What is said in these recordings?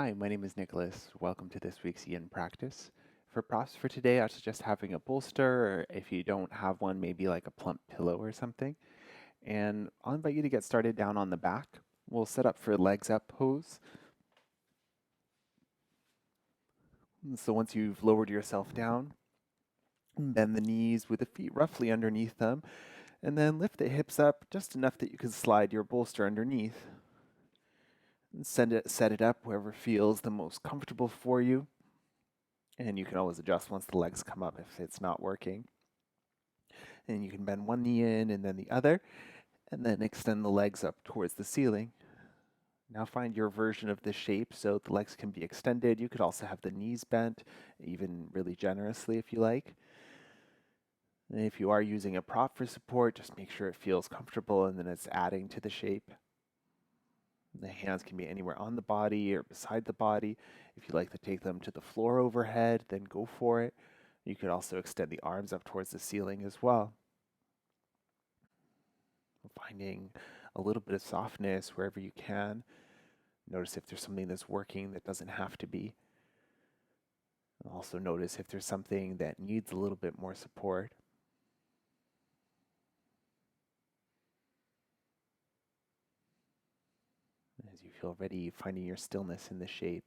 Hi, my name is Nicholas. Welcome to this week's Ian Practice. For props for today, I suggest having a bolster, or if you don't have one, maybe like a plump pillow or something. And I'll invite you to get started down on the back. We'll set up for legs up pose. So once you've lowered yourself down, bend the knees with the feet roughly underneath them, and then lift the hips up just enough that you can slide your bolster underneath. And set it up wherever feels the most comfortable for you. And you can always adjust once the legs come up if it's not working. And you can bend one knee in and then the other, and then extend the legs up towards the ceiling. Now find your version of this shape so the legs can be extended. You could also have the knees bent, even really generously if you like. And if you are using a prop for support, just make sure it feels comfortable and then it's adding to the shape. The hands can be anywhere on the body or beside the body. If you like to take them to the floor overhead, then go for it. You could also extend the arms up towards the ceiling as well. Finding a little bit of softness wherever you can. Notice if there's something that's working that doesn't have to be. Also notice if there's something that needs a little bit more support. As you feel ready, finding your stillness in the shape.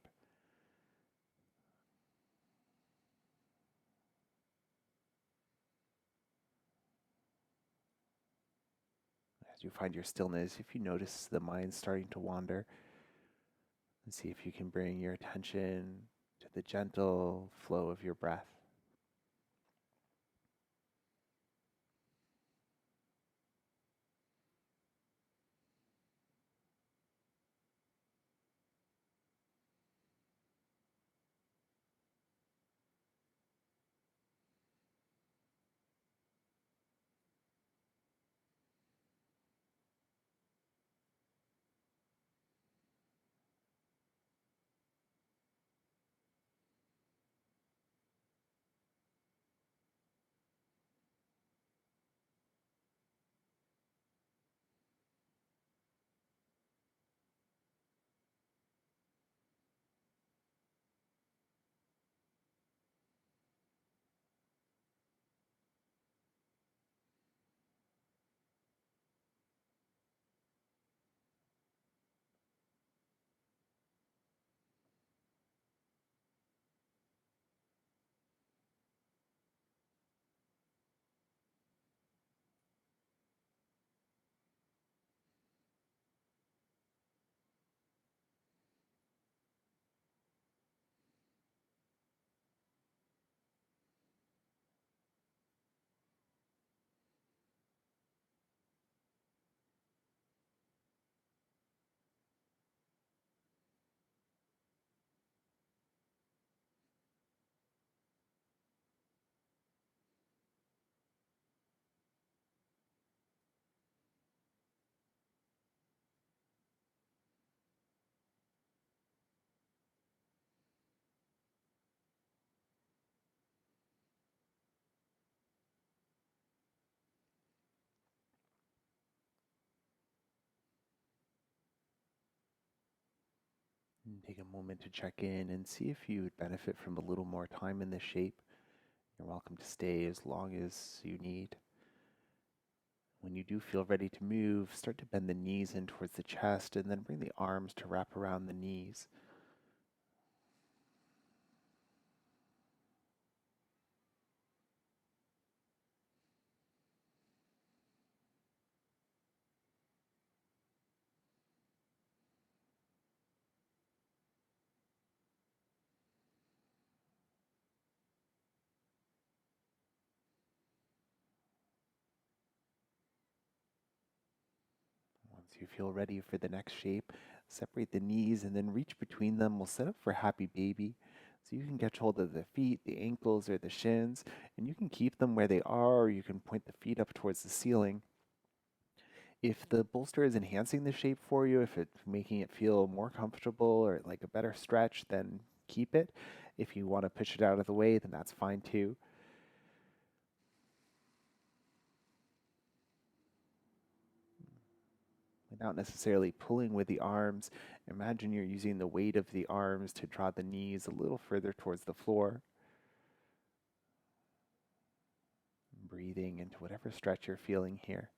As you find your stillness, if you notice the mind starting to wander, and see if you can bring your attention to the gentle flow of your breath. And take a moment to check in and see if you would benefit from a little more time in this shape. You're welcome to stay as long as you need. When you do feel ready to move, start to bend the knees in towards the chest and then bring the arms to wrap around the knees. Once you feel ready for the next shape, separate the knees and then reach between them. We'll set up for happy baby. So you can catch hold of the feet, the ankles, or the shins, and you can keep them where they are, or you can point the feet up towards the ceiling. If the bolster is enhancing the shape for you, if it's making it feel more comfortable or like a better stretch, then keep it. If you want to push it out of the way, then that's fine too. without necessarily pulling with the arms. Imagine you're using the weight of the arms to draw the knees a little further towards the floor. Breathing into whatever stretch you're feeling here.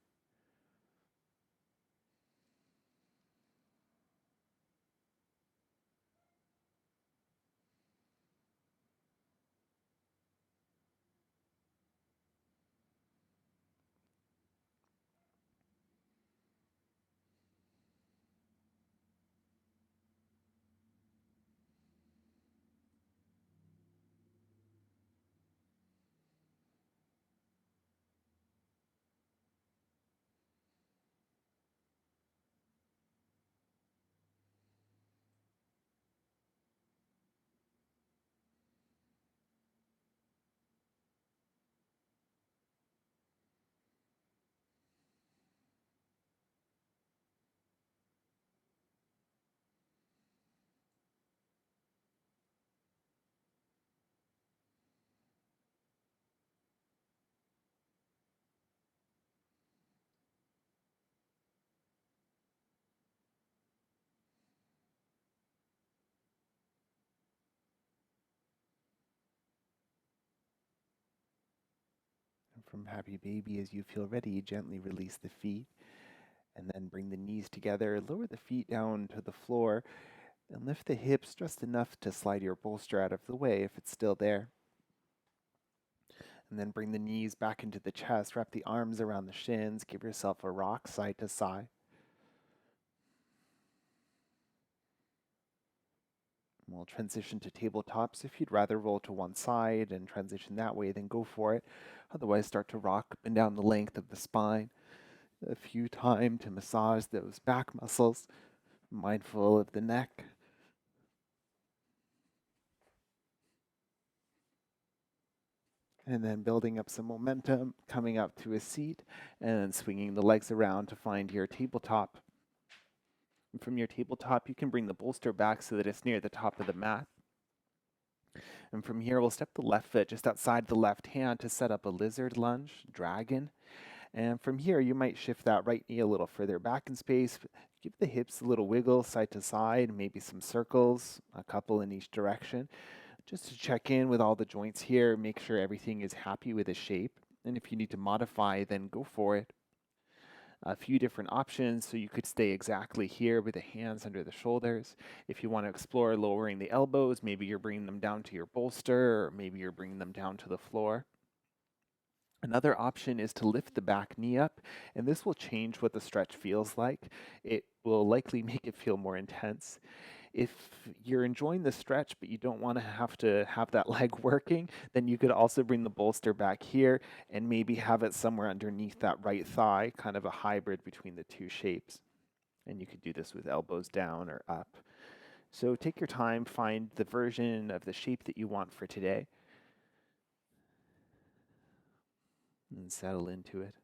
And from happy baby, as you feel ready, gently release the feet and then bring the knees together, lower the feet down to the floor, and lift the hips just enough to slide your bolster out of the way if it's still there. And then bring the knees back into the chest, wrap the arms around the shins, give yourself a rock side to side. We'll transition to tabletops. If you'd rather roll to one side and transition that way, then go for it. Otherwise, start to rock up and down the length of the spine a few times to massage those back muscles, mindful of the neck. And then building up some momentum, coming up to a seat, and then swinging the legs around to find your tabletop. And from your tabletop, you can bring the bolster back so that it's near the top of the mat. And from here, we'll step the left foot just outside the left hand to set up a lizard lunge, dragon. And from here, you might shift that right knee a little further back in space. Give the hips a little wiggle side to side, maybe some circles, a couple in each direction, just to check in with all the joints here, make sure everything is happy with the shape. And if you need to modify, then go for it. A few different options, so you could stay exactly here with the hands under the shoulders. If you want to explore lowering the elbows, maybe you're bringing them down to your bolster, or maybe you're bringing them down to the floor. Another option is to lift the back knee up, and this will change what the stretch feels like. It will likely make it feel more intense. If you're enjoying the stretch, but you don't want to have that leg working, then you could also bring the bolster back here and maybe have it somewhere underneath that right thigh, kind of a hybrid between the two shapes. And you could do this with elbows down or up. So take your time, find the version of the shape that you want for today, and settle into it.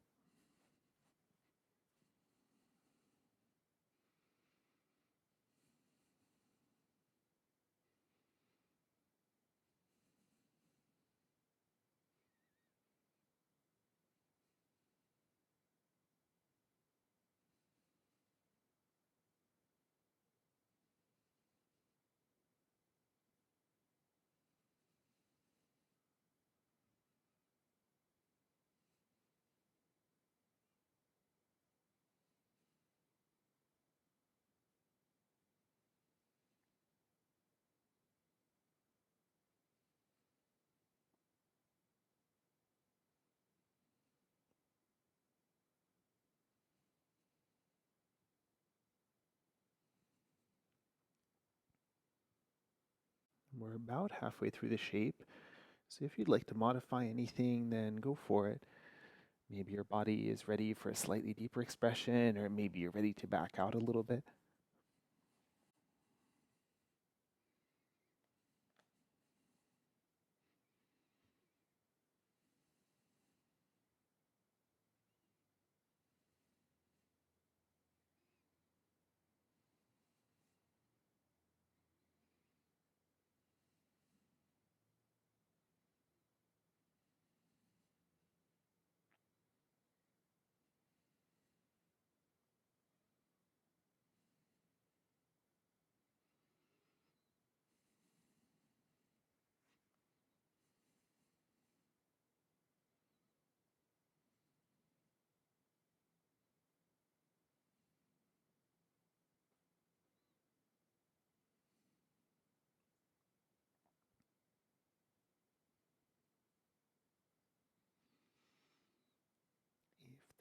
We're about halfway through the shape, so if you'd like to modify anything, then go for it. Maybe your body is ready for a slightly deeper expression, or maybe you're ready to back out a little bit.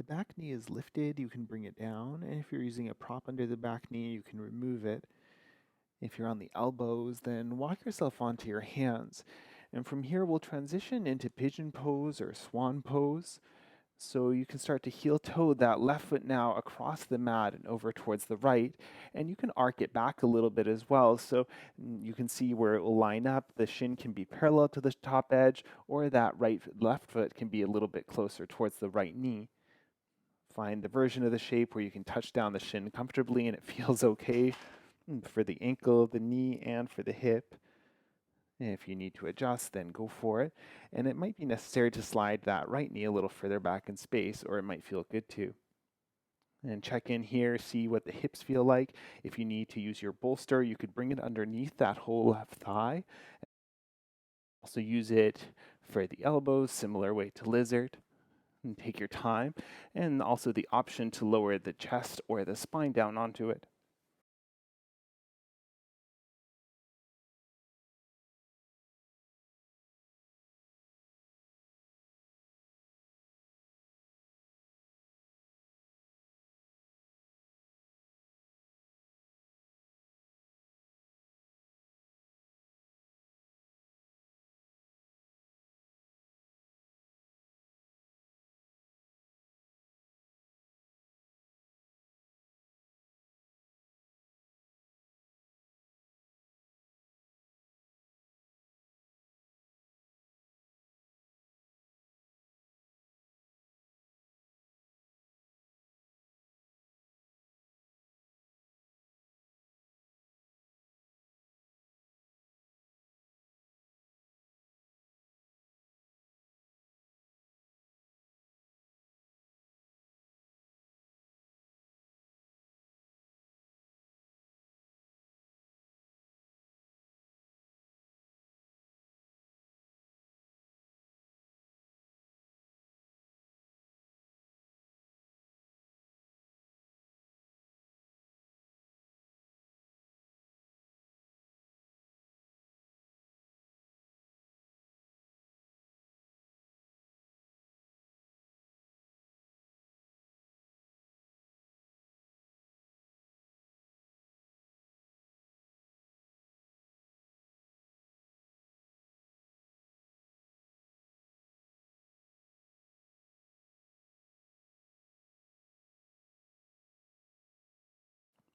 The back knee is lifted, you can bring it down, and if you're using a prop under the back knee, you can remove it. If you're on the elbows, then walk yourself onto your hands. And from here, we'll transition into pigeon pose or swan pose. So you can start to heel toe that left foot now across the mat and over towards the right. And you can arc it back a little bit as well. So you can see where it will line up. The shin can be parallel to the top edge, or that left foot can be a little bit closer towards the right knee. Find the version of the shape where you can touch down the shin comfortably and it feels okay for the ankle, the knee, and for the hip. If you need to adjust, then go for it. And it might be necessary to slide that right knee a little further back in space, or it might feel good too. And check in here, see what the hips feel like. If you need to use your bolster, you could bring it underneath that whole left thigh. Also use it for the elbows, similar way to lizard. And take your time. And also the option to lower the chest or the spine down onto it.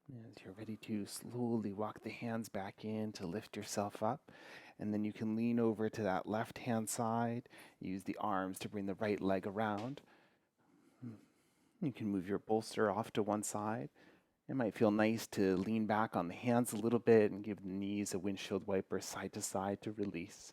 As you're ready to slowly walk the hands back in to lift yourself up, and then you can lean over to that left hand side, use the arms to bring the right leg around. You can move your bolster off to one side. It might feel nice to lean back on the hands a little bit and give the knees a windshield wiper side to side to release.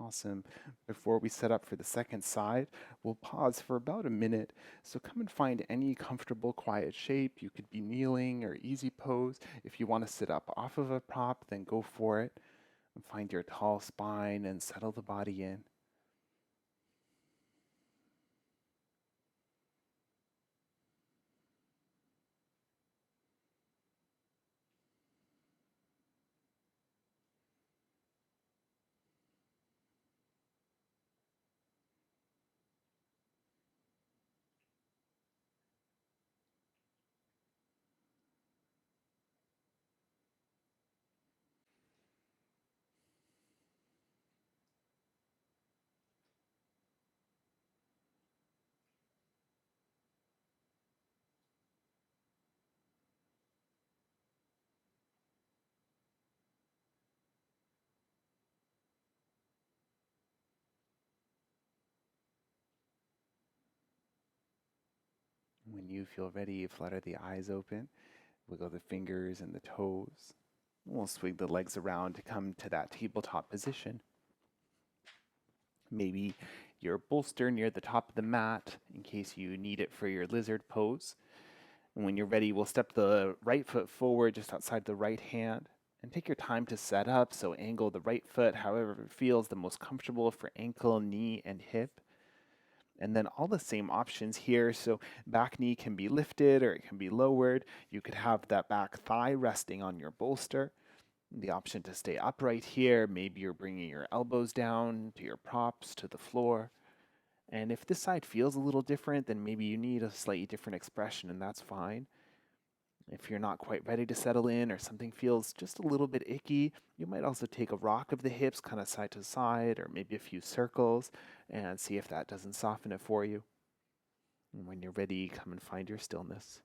Awesome. Before we set up for the second side, we'll pause for about a minute. So come and find any comfortable, quiet shape. You could be kneeling or easy pose. If you want to sit up off of a prop, then go for it. And find your tall spine and settle the body in. When you feel ready, flutter the eyes open, wiggle the fingers and the toes. We'll swing the legs around to come to that tabletop position. Maybe your bolster near the top of the mat in case you need it for your lizard pose. And when you're ready, we'll step the right foot forward just outside the right hand and take your time to set up. So angle the right foot however it feels the most comfortable for ankle, knee, and hip. And then all the same options here. So back knee can be lifted or it can be lowered. You could have that back thigh resting on your bolster. The option to stay upright here, maybe you're bringing your elbows down to your props, to the floor. And if this side feels a little different, then maybe you need a slightly different expression, and that's fine. If you're not quite ready to settle in or something feels just a little bit icky, you might also take a rock of the hips, kind of side to side, or maybe a few circles, and see if that doesn't soften it for you. And when you're ready, come and find your stillness.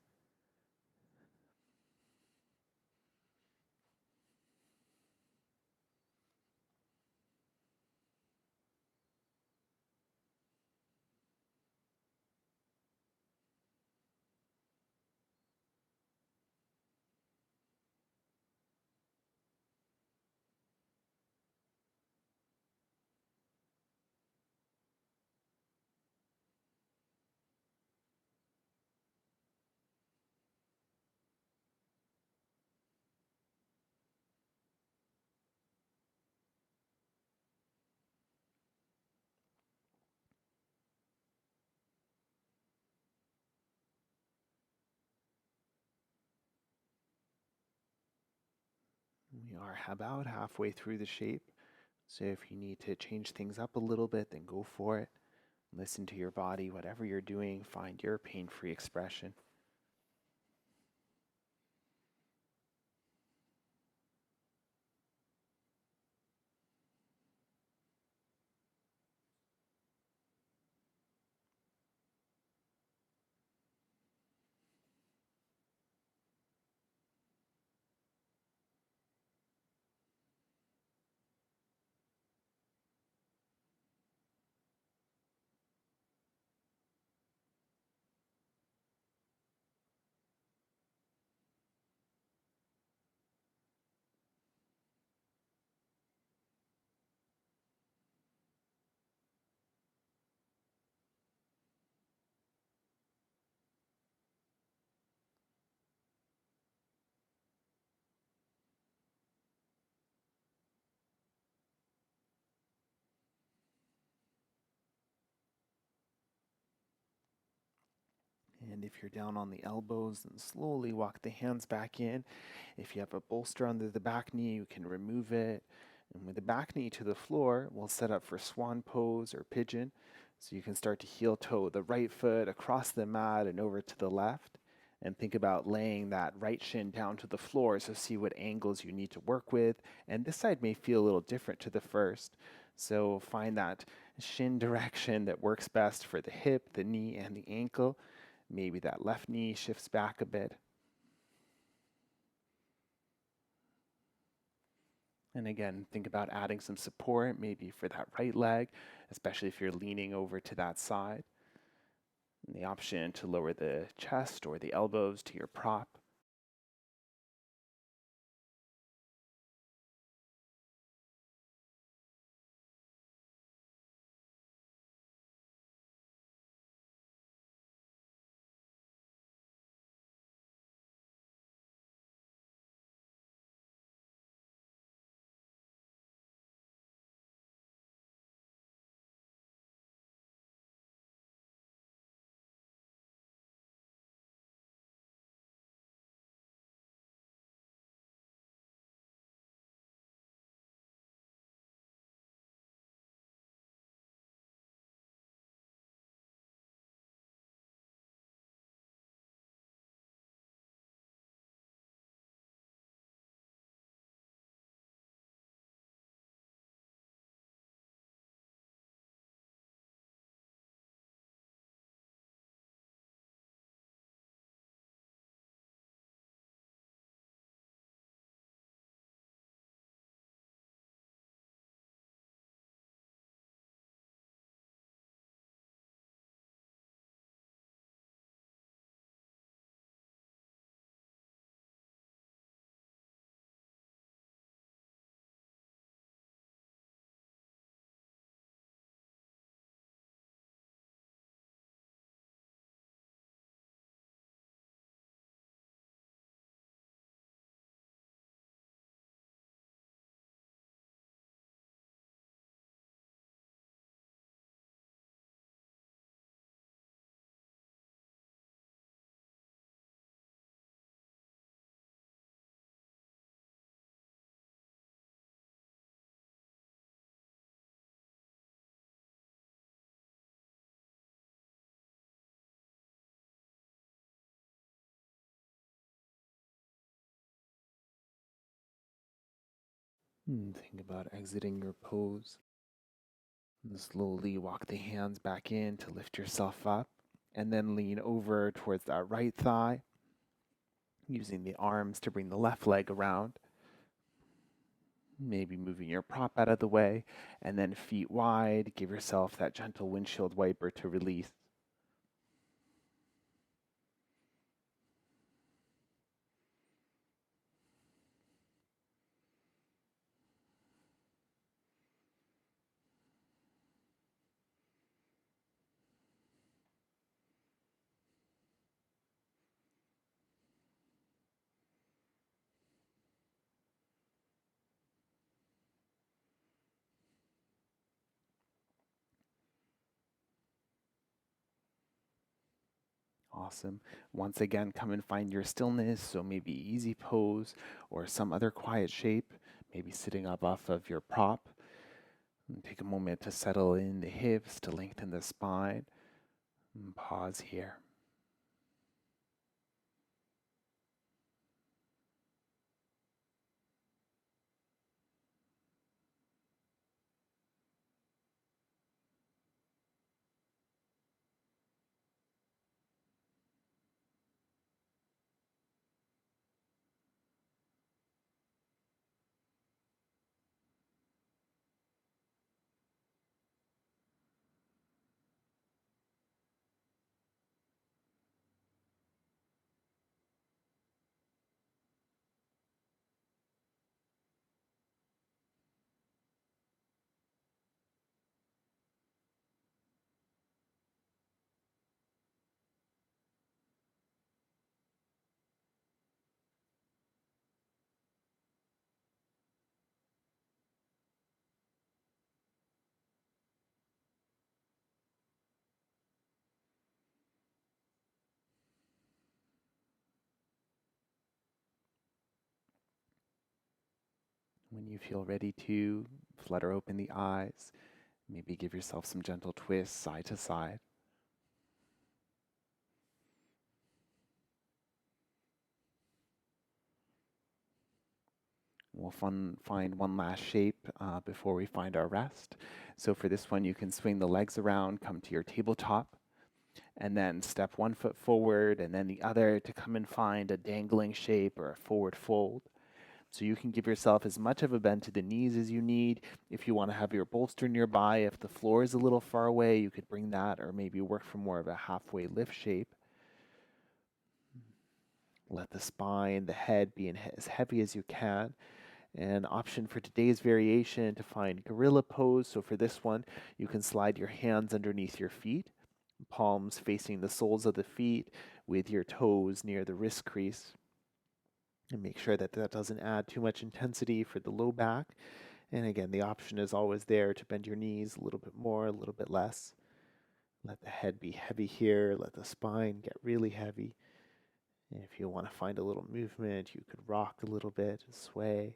We are about halfway through the shape, so if you need to change things up a little bit, then go for it. Listen to your body, whatever you're doing, find your pain-free expression. And if you're down on the elbows, then slowly walk the hands back in. If you have a bolster under the back knee, you can remove it. And with the back knee to the floor, we'll set up for swan pose or pigeon. So you can start to heel toe the right foot across the mat and over to the left. And think about laying that right shin down to the floor. So see what angles you need to work with. And this side may feel a little different to the first. So find that shin direction that works best for the hip, the knee, and the ankle. Maybe that left knee shifts back a bit. And again, think about adding some support, maybe for that right leg, especially if you're leaning over to that side. And the option to lower the chest or the elbows to your prop. Think about exiting your pose. And slowly walk the hands back in to lift yourself up, and then lean over towards that right thigh, using the arms to bring the left leg around. Maybe moving your prop out of the way, and then feet wide, give yourself that gentle windshield wiper to release. Awesome. Once again, come and find your stillness. So maybe easy pose or some other quiet shape, maybe sitting up off of your prop. And take a moment to settle in the hips, to lengthen the spine. And pause here. When you feel ready to, flutter open the eyes. Maybe give yourself some gentle twists side to side. We'll find one last shape before we find our rest. So for this one, you can swing the legs around, come to your tabletop, and then step one foot forward and then the other to come and find a dangling shape or a forward fold. So you can give yourself as much of a bend to the knees as you need. If you want to have your bolster nearby, if the floor is a little far away, you could bring that or maybe work for more of a halfway lift shape. Let the spine, the head be as heavy as you can. An option for today's variation to find gorilla pose. So for this one, you can slide your hands underneath your feet, palms facing the soles of the feet with your toes near the wrist crease. And make sure that that doesn't add too much intensity for the low back. And again, the option is always there to bend your knees a little bit more, a little bit less. Let the head be heavy here. Let the spine get really heavy. And if you want to find a little movement, you could rock a little bit, sway,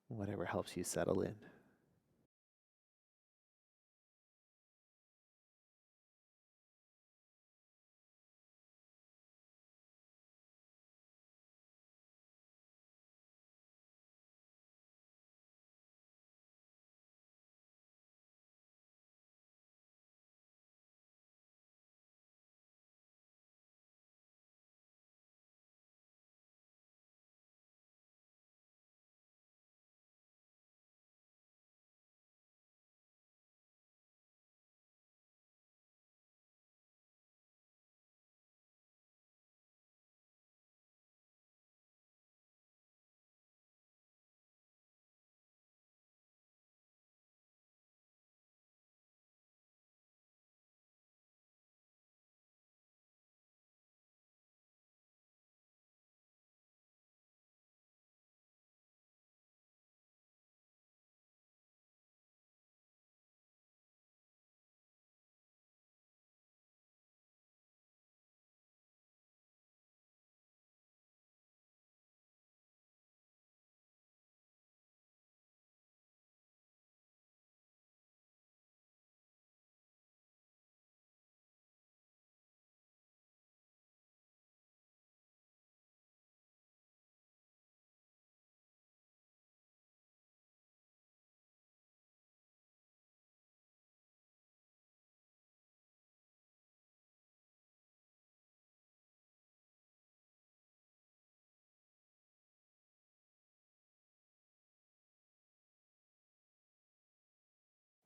whatever helps you settle in.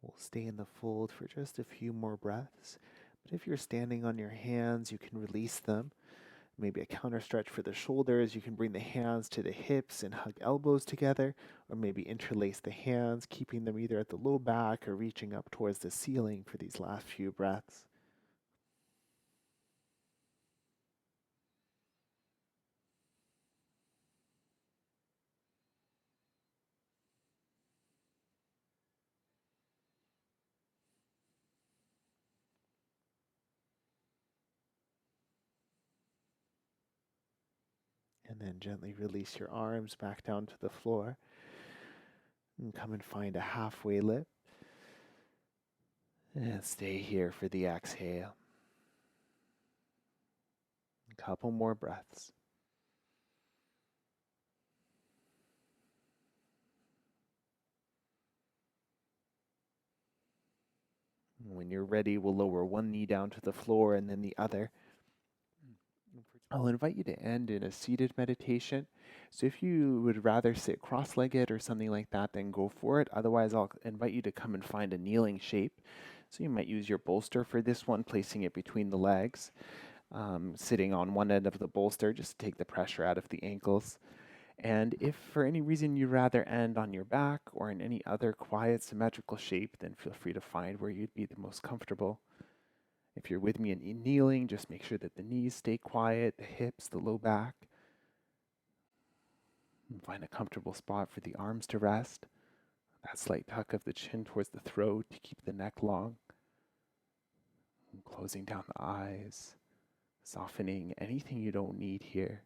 We'll stay in the fold for just a few more breaths. But if you're standing on your hands, you can release them. Maybe a counter stretch for the shoulders. You can bring the hands to the hips and hug elbows together, or maybe interlace the hands, keeping them either at the low back or reaching up towards the ceiling for these last few breaths. And then gently release your arms back down to the floor. And come and find a halfway lift. And stay here for the exhale. A couple more breaths. When you're ready, we'll lower one knee down to the floor and then the other. I'll invite you to end in a seated meditation. So if you would rather sit cross-legged or something like that, then go for it. Otherwise, I'll invite you to come and find a kneeling shape. So you might use your bolster for this one, placing it between the legs, sitting on one end of the bolster just to take the pressure out of the ankles. And if for any reason you'd rather end on your back or in any other quiet, symmetrical shape, then feel free to find where you'd be the most comfortable. If you're with me in kneeling, just make sure that the knees stay quiet, the hips, the low back. And find a comfortable spot for the arms to rest. That slight tuck of the chin towards the throat to keep the neck long. And closing down the eyes, softening anything you don't need here.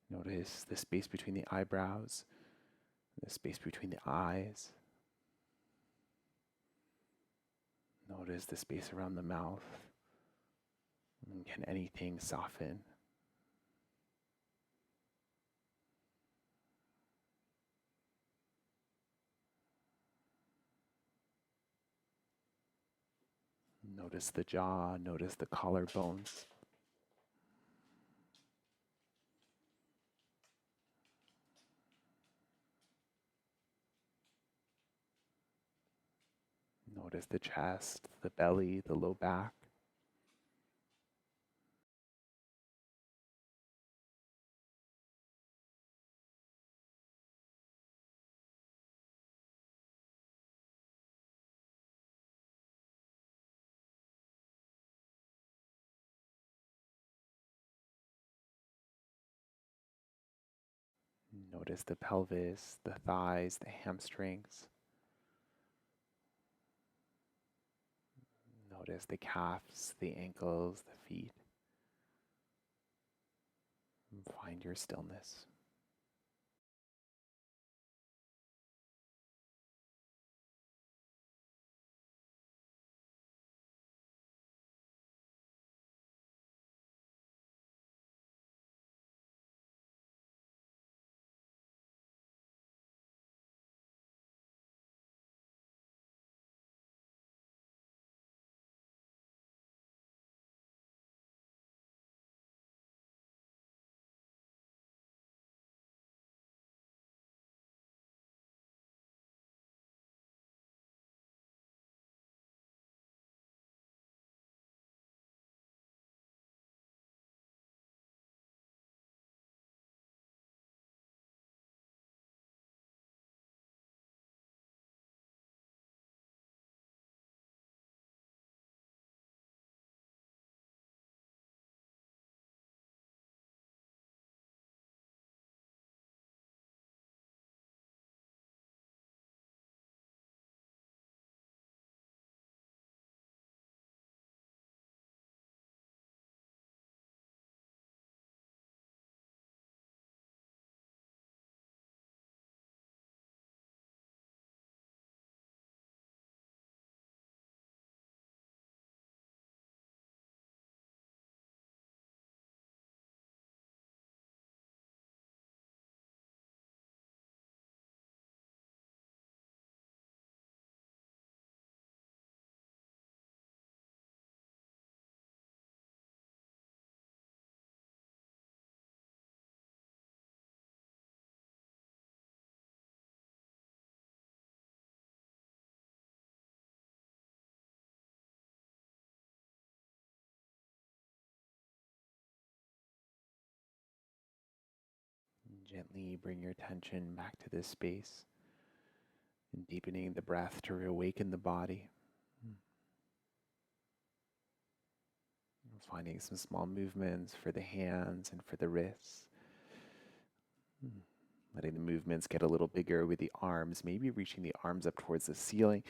Notice the space between the eyebrows, the space between the eyes. Notice the space around the mouth. And can anything soften? Notice the jaw, notice the collarbones. Notice the chest, the belly, the low back. Notice the pelvis, the thighs, the hamstrings. Notice the calves, the ankles, the feet. And find your stillness. Gently bring your attention back to this space and deepening the breath to reawaken the body. Finding some small movements for the hands and for the wrists. Letting the movements get a little bigger with the arms, maybe reaching the arms up towards the ceiling,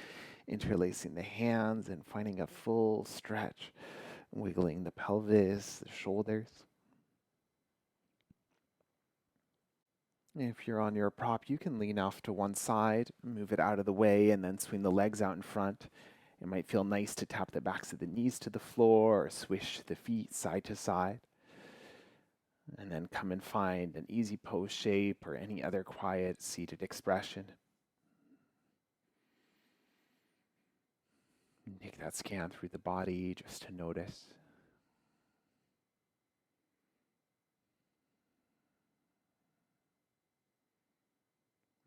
interlacing the hands and finding a full stretch, wiggling the pelvis, the shoulders. If you're on your prop, you can lean off to one side, move it out of the way, and then swing the legs out in front. It might feel nice to tap the backs of the knees to the floor or swish the feet side to side. And then come and find an easy pose shape or any other quiet seated expression. And take that scan through the body just to notice.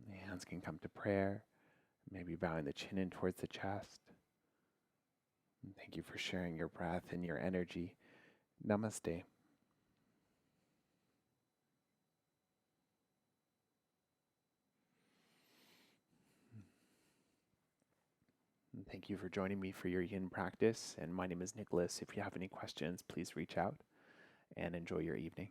The hands can come to prayer, maybe bowing the chin in towards the chest. And thank you for sharing your breath and your energy. Namaste. And thank you for joining me for your yin practice. And my name is Nicholas. If you have any questions, please reach out and enjoy your evening.